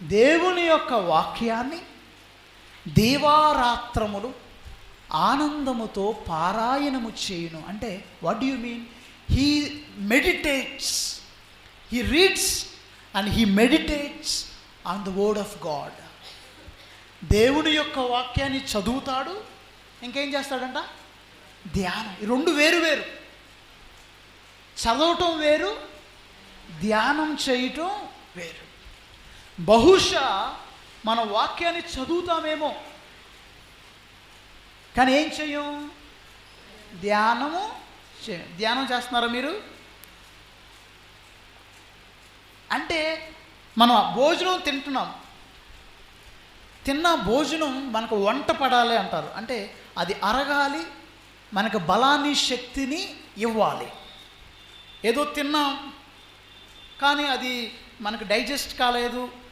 దేవుని యొక్క వాక్యాన్ని దీవారాత్రములు ఆనందముతో పారాయణము చేయును. అంటే what do you mean? He meditates, he reads and he meditates on the word of God. దేవుని యొక్క వాక్యాన్ని చదువుతాడు, ఇంకేం చేస్తాడంట? ధ్యానం. ఈ రెండు వేరు వేరు. చదవటం వేరు, ధ్యానం చేయటం వేరు. బహుశా మన వాక్యాన్ని చదువుతామేమో, కానీ ఏం చెయ్యం? ధ్యానము చేయం. ధ్యానం చేస్తున్నారా మీరు? అంటే మనం భోజనం తింటున్నాం, తిన్న భోజనం మనకు వంట పడాలి అంటారు. అంటే అది అరగాలి, మనకు బలాన్ని శక్తిని ఇవ్వాలి. ఏదో తిన్నాం కానీ అది మనకు డైజెస్ట్ కాలేదు,